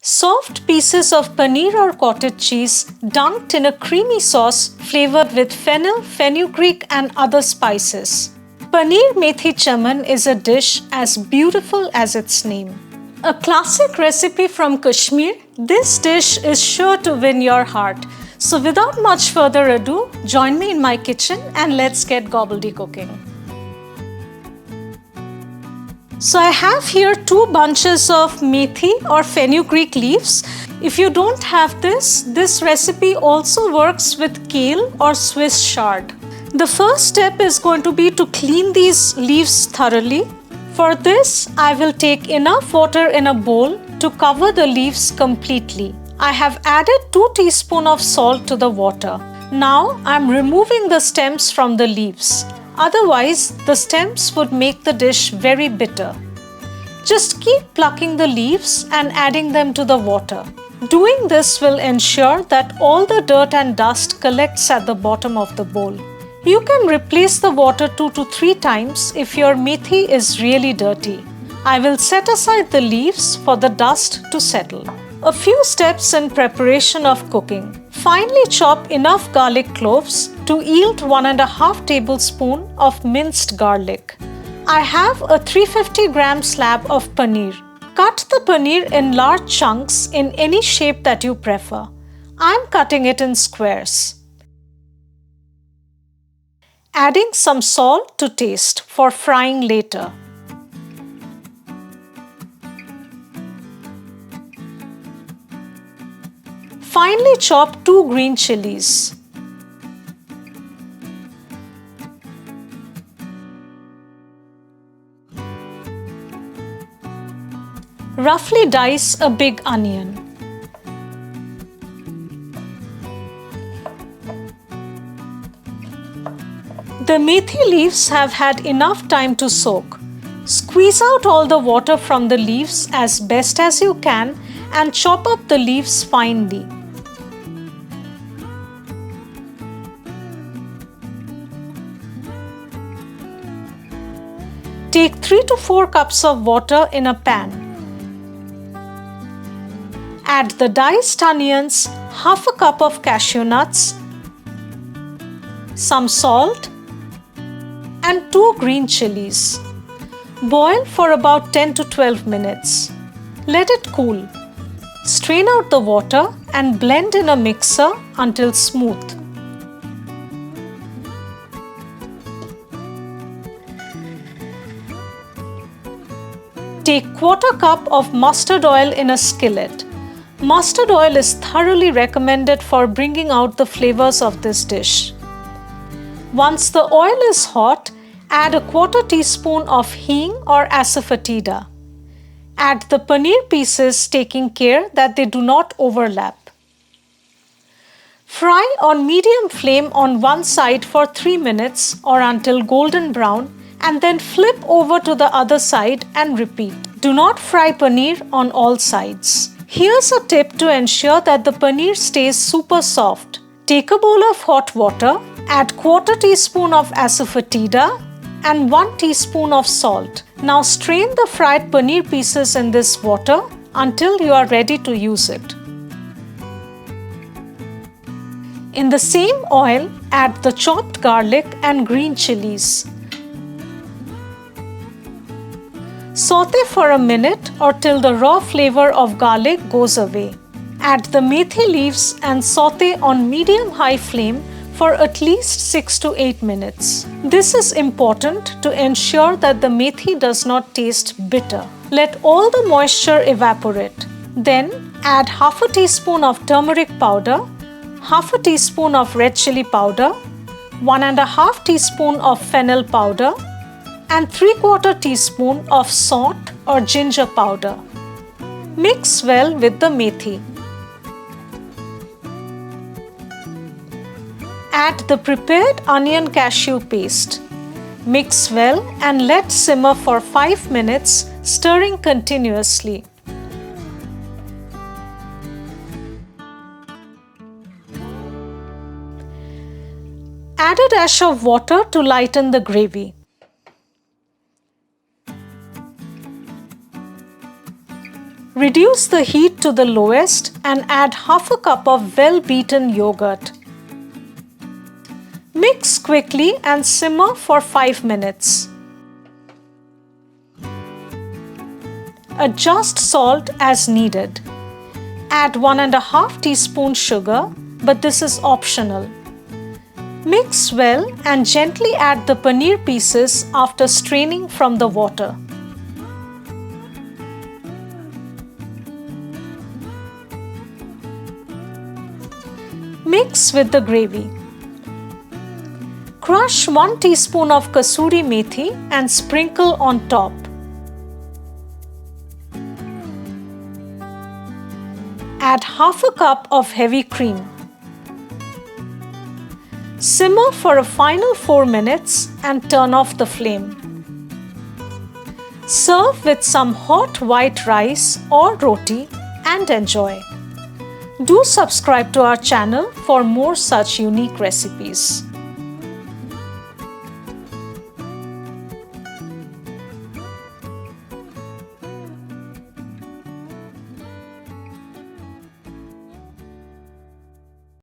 Soft pieces of paneer or cottage cheese dunked in a creamy sauce flavored with fennel, fenugreek and other spices. Paneer Methi Chaman is a dish as beautiful as its name. A classic recipe from Kashmir, this dish is sure to win your heart. So without much further ado, join me in my kitchen and let's get gobbledygooking. So I have here 2 bunches of methi or fenugreek leaves. If you don't have this recipe also works with kale or Swiss chard. The first step is going to be to clean these leaves thoroughly. For this, I will take enough water in a bowl to cover the leaves completely. I have added 2 teaspoons of salt to the water. Now I am removing the stems from the leaves. Otherwise, the stems would make the dish very bitter. Just keep plucking the leaves and adding them to the water. Doing this will ensure that all the dirt and dust collects at the bottom of the bowl. You can replace the water 2 to 3 times if your methi is really dirty. I will set aside the leaves for the dust to settle. A few steps in preparation of cooking. Finely chop enough garlic cloves to yield 1.5 tablespoons of minced garlic. I have a 350 gram slab of paneer. Cut the paneer in large chunks in any shape that you prefer. I am cutting it in squares. Adding some salt to taste for frying later. Finely chop 2 green chilies. Roughly dice a big onion. The methi leaves have had enough time to soak. Squeeze out all the water from the leaves as best as you can and chop up the leaves finely. Take 3 to 4 cups of water in a pan. Add the diced onions, half a cup of cashew nuts, some salt and 2 green chilies. Boil for about 10 to 12 minutes. Let it cool. Strain out the water and blend in a mixer until smooth. Take 1/4 cup of mustard oil in a skillet. Mustard oil is thoroughly recommended for bringing out the flavors of this dish. Once the oil is hot, add a 1/4 teaspoon of hing or asafetida. Add the paneer pieces, taking care that they do not overlap. Fry on medium flame on one side for 3 minutes or until golden brown and then flip over to the other side and repeat. Do not fry paneer on all sides. Here's a tip to ensure that the paneer stays super soft. Take a bowl of hot water, add 1/4 teaspoon of asafetida and 1 teaspoon of salt. Now strain the fried paneer pieces in this water until you are ready to use it. In the same oil, add the chopped garlic and green chilies. Saute for a minute or till the raw flavor of garlic goes away. Add the methi leaves and saute on medium-high flame for at least 6 to 8 minutes. This is important to ensure that the methi does not taste bitter. Let all the moisture evaporate. Then add half a teaspoon of turmeric powder, half a teaspoon of red chili powder, 1.5 teaspoon of fennel powder, and 3/4 teaspoon of Saunth or ginger powder. Mix well with the methi. Add the prepared onion cashew paste. Mix well and let simmer for 5 minutes, stirring continuously. Add a dash of water to lighten the gravy. Reduce the heat to the lowest and add half a cup of well-beaten yogurt. Mix quickly and simmer for 5 minutes. Adjust salt as needed. Add 1½ teaspoon sugar, but this is optional. Mix well and gently add the paneer pieces after straining from the water. Mix with the gravy. Crush 1 teaspoon of Kasuri Methi and sprinkle on top. Add half a cup of heavy cream. Simmer for a final 4 minutes and turn off the flame. Serve with some hot white rice or roti and enjoy. Do subscribe to our channel for more such unique recipes.